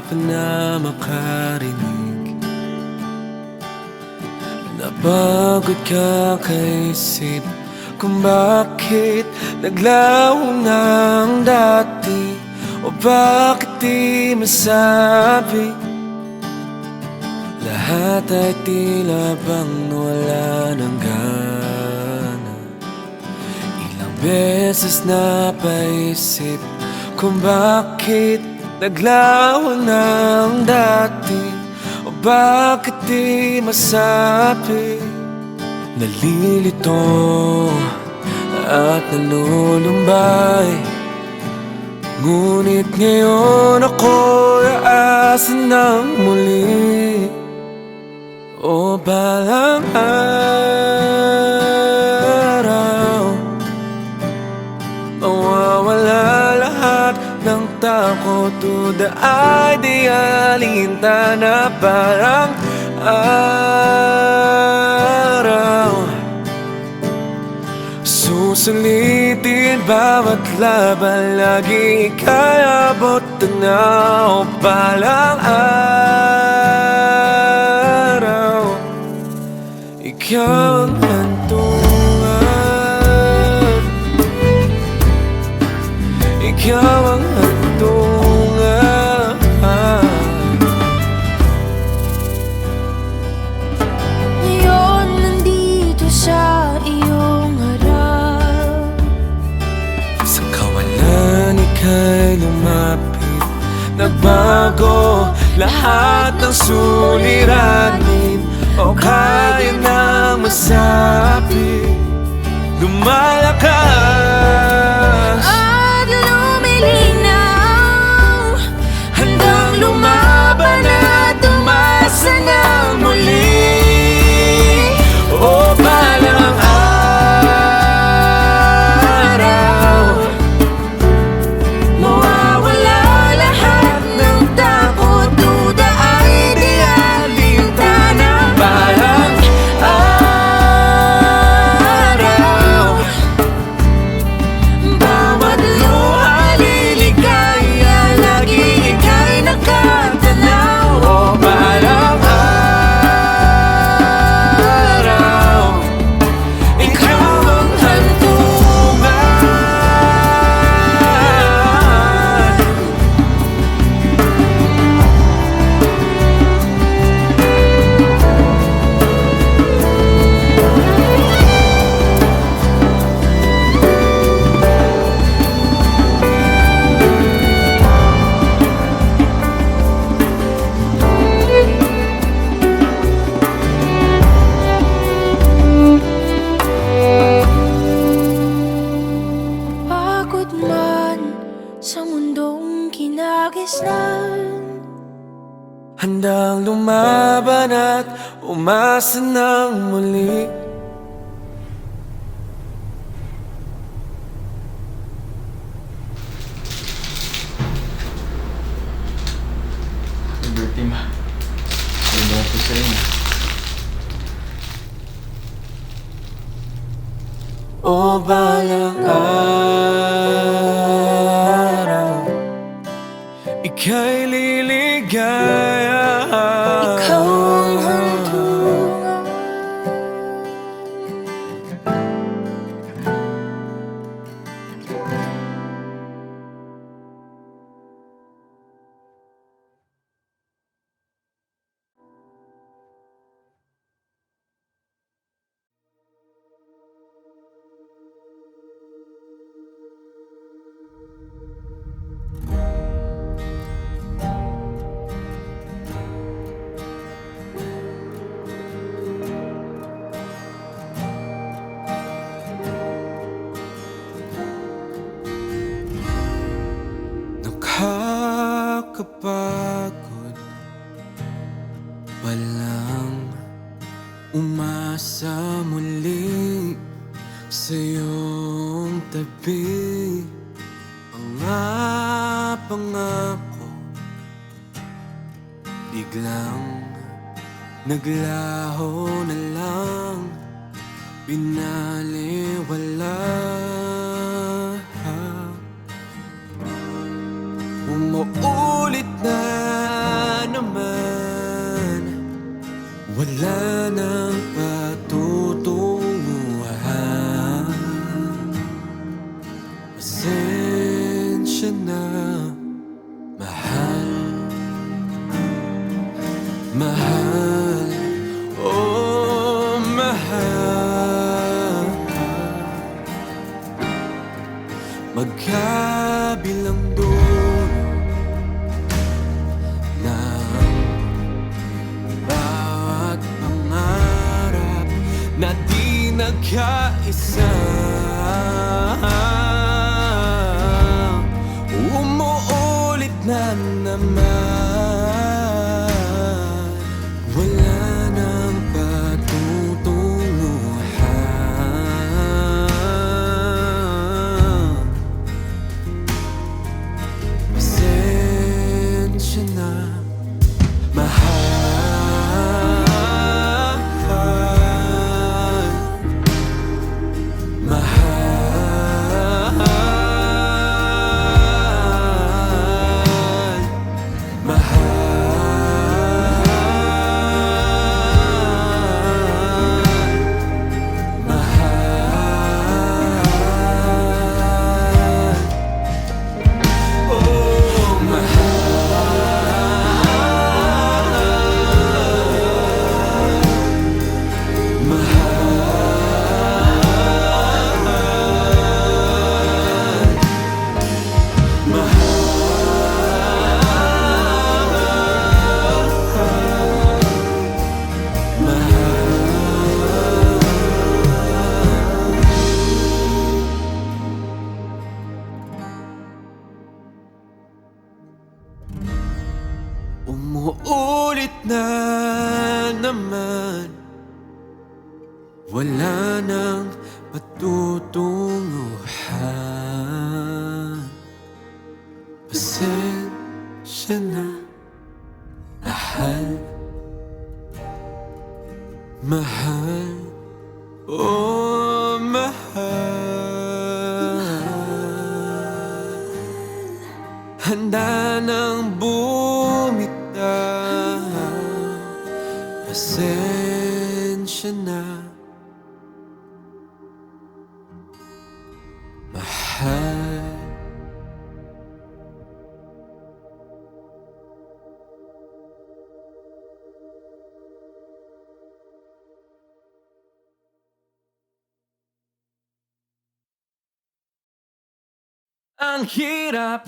pa na makarinig. Napagod ka kaisip kung bakit naglaho ng dati, o bakit di masabi. Lahat ay tila bang wala ng gana. Ilang beses napaisip kung bakit naglaho ng dati, o bakit di masabi. Nalilito at nalulumbay, ngunit ngayon ako'y aasa ng muli. O balang araw, mawawala lahat ng takot, duda ay di alintana. Parang araw, susulitin bawat laban, lagi ika'y abot tanaw. Balang araw, ikaw ang hantungan, ikaw ang hantungan. Ngayon nandito sa iyong harap, Sa kawalan ika'y lumapit, nagbago lahat ng suliranin, o kaya nang masabi. Lumalakas at lumilinaw, handang lumaban at umasa ng muli. O balang araw, mawawala lahat ng takot, duda ay di alintana. balang araw, Bawat luha liligaya, lagi ika'y nakatanaw. o balang araw, ikaw ang hantungan. Pagod man sa mundong kinagisnan, Handang lumaban at umasa ng muli. Liberty ma. Ano po sa inyo? O balang araw, ika'y liligaya. ikaw ang hantungan. Nakakapagod, walang umasa muli sa iyong tabi. Mga pangako biglang naglaho na lang, binaliwala. Umuulit na magkabilang dulo ng bawat pangarap na di nagkaisa. Umuulit na naman, wala nang patutunguhan. Pasensya na, mahal, mahal, umuulit na naman, wala nang patutunguhan. Pasensya na, mahal, mahal, oh mahal. Handa nang bumitaw, pasensya na, mahal. Ang hirap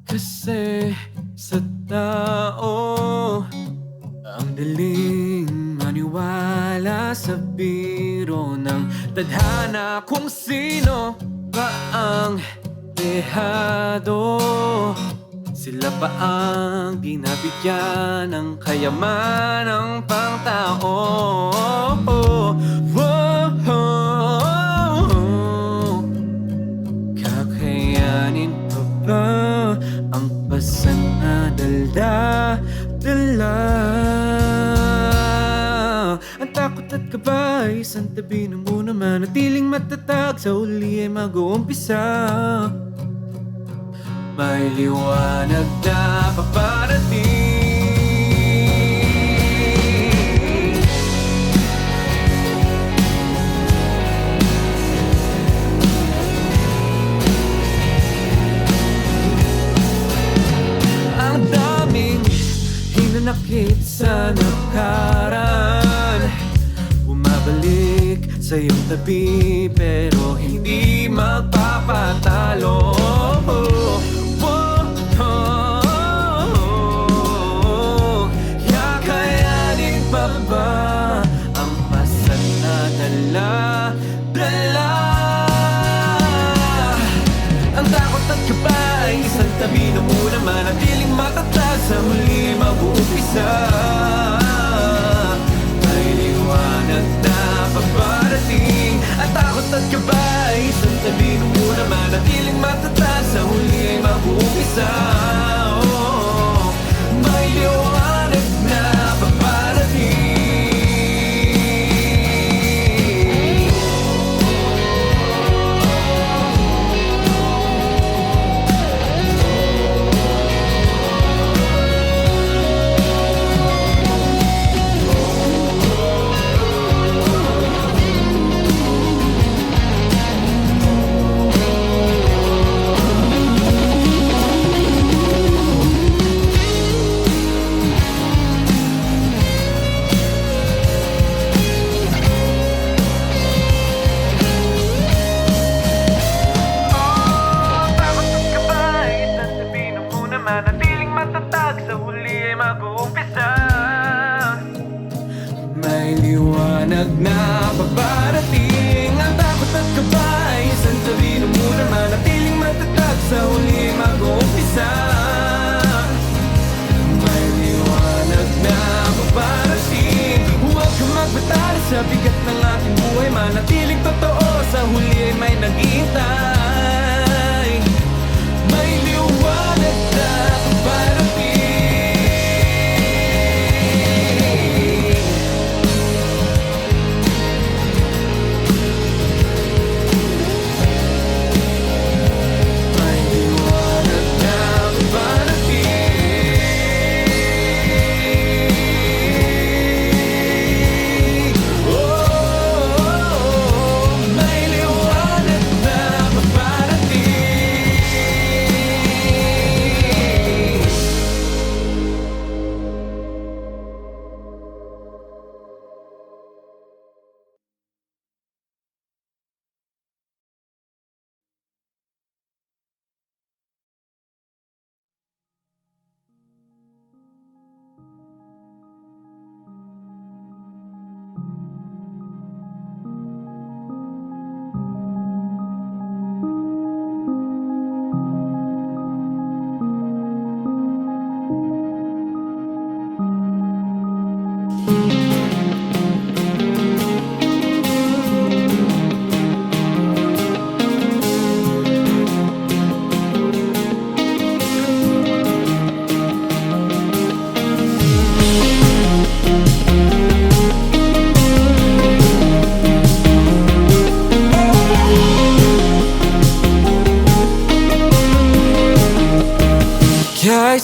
kasi sa tao, ang daling maniwala sa biro ng tadhana. Kung sino ba ang dehado, sila pa ang binabigyan ng kayamanang pangtao. Kakayanin pa ba ang pasanadala? Ang takot at kaba ay isang tabi na muna, manatiling matatag sa huli ay mag-uumpisa. May liwanag na paparating. Ang daming hinanakit sa nakaraan, bumabalik sa iyong tabi pero hindi magpapatalo. Kakayanin pa ba ang pasanadala? Ang takot at kaba ay isang tabi na muna, manatiling matatag sa huli mag-uumpisa. May liwanag na paparating. Ang takot at kaba ay isang tabi na muna, manatiling matatag sa huli mag-uumpisa. May liwanag na paparating.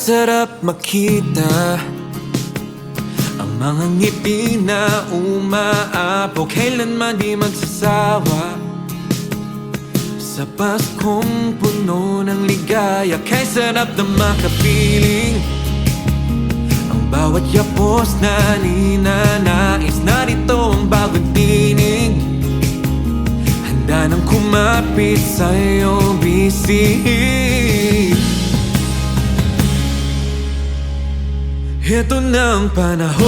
Masarap makita ang mga ngiti na umaabog, kailanman di magsasawa. Sa Paskong puno ng ligaya, kay sarap na makapiling ang bawat yapos na ninanais. Narito ang bagong tinig, handa nang kumapit sa'yo, bisig. Ito na ang panahon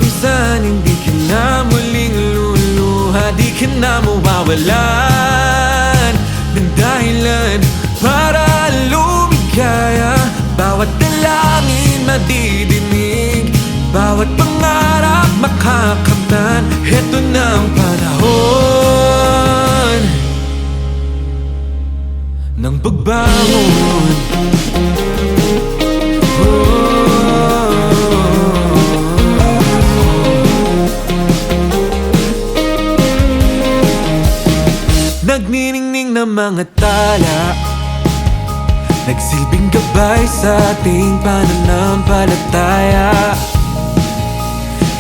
kung saan hindi ka na muling luluha, di ka na mawawalan ng dahilan para lumigaya. Bawat dalangin madidinig, bawat pangarap makakamtan. Ito na ang panahon ng pagbangon. Nagniningning na mga tala, nagsilbing gabay sa ating pananampalataya.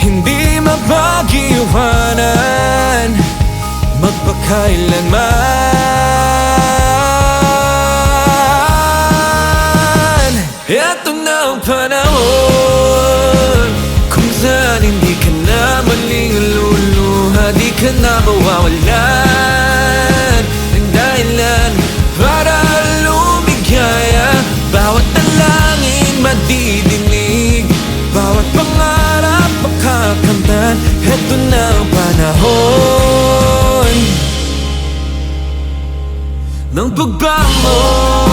Hindi mapag-iwanan magpakailanman. Ito na ang panahon kung saan hindi ka na muling luluha, di ka na mawawalan ng dahilan para lumigaya. Bawat dalangin madidinig, bawat pangarap makakamtan. Ito na ang panahon ng pagbangon.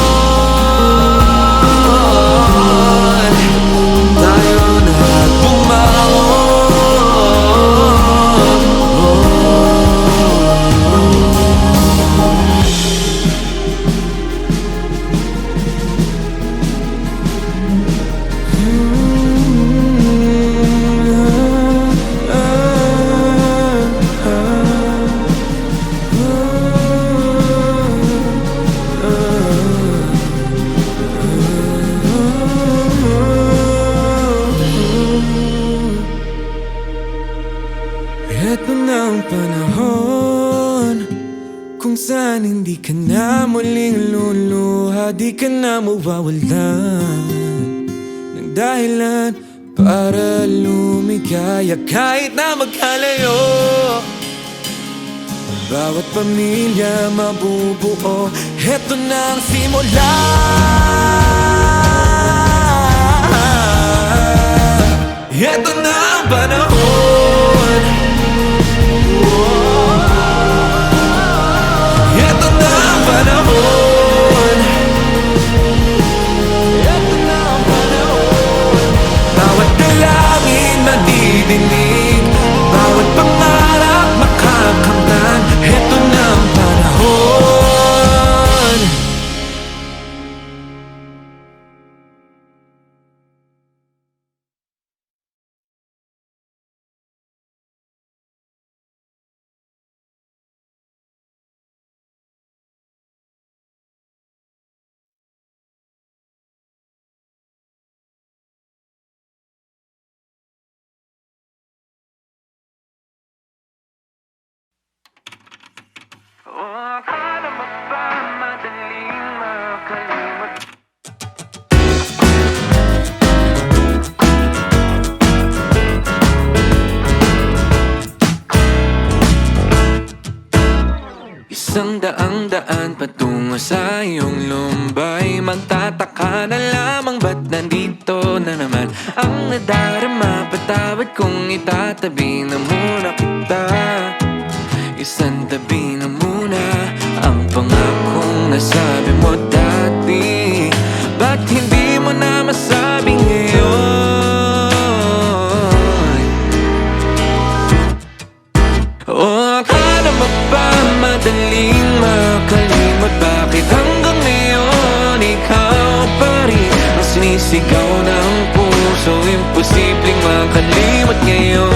Tayo na bumangon. Ito na ang panahon kung saan hindi ka na muling luluha, di ka na mawawalan ng dahilan para lumigaya. Kahit na magkalayo, bawat pamilya mabubuo. Ito na ang simula, ito na ang panahon. Ito na ang panahon, ito na ang panahon. Bawat dalangin madidinig, bawat pangarap makakamtan. Ito na ang panahon. Akala mo ba madaling makalimot? Isang daan patungo sa iyong lumbay, magtataka na lamang ba't nandito na naman ang nadarama. Patawad kung itatabi na muna kita, isang tabi na muna ang pangakong nasabi mo dati. Ba't hindi mo na masabi ngayon? O akala mo ba madaling makalimot? Bakit hanggang ngayon ikaw pa rin ang sinisigaw ng puso? Imposibleng makalimot ngayon.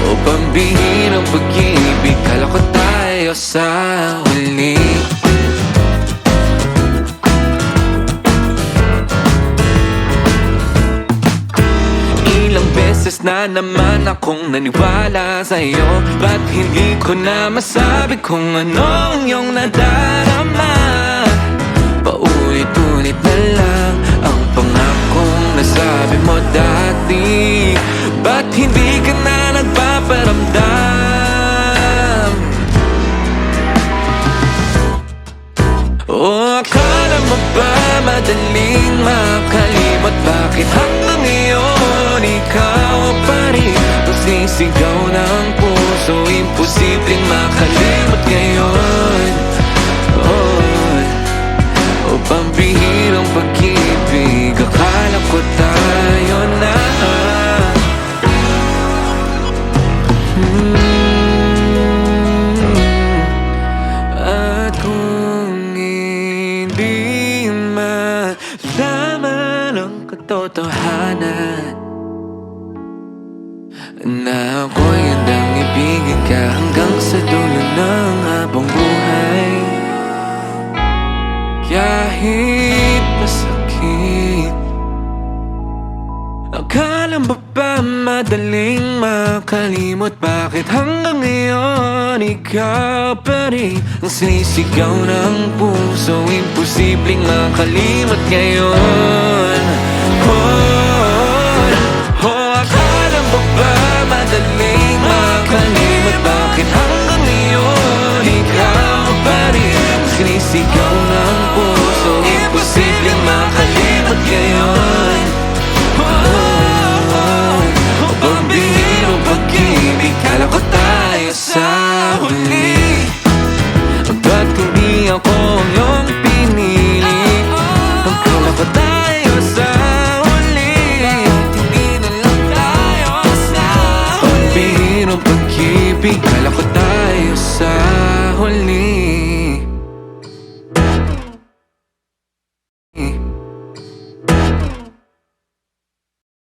O pambihirang pag-ibig, kala ko tayo sa huli. na naman akong naniwala sa'yo. Ba't hindi ko na masabi kung ano ang iyong nadarama? Paulit-ulit na lang ang pangakong nasabi mo dati. Ba't hindi ka na nagpaparamdam? O akala mo ba madaling makalimot? Bakit hanggang ngayon ikaw pa rin ang sisigaw ng puso? Imposibleng makalimot ngayon. O pambihirang pag-ibig, akala ko tayo na. At kung hindi malaman ang katotohanan na ako'y handang ibigin ka hanggang sa dulo ng habang buhay, kahit masakit. Akala mo ba madaling makalimot? Bakit hanggang ngayon ikaw pa rin ang sinisigaw ng puso? Imposibleng makalimot ngayon.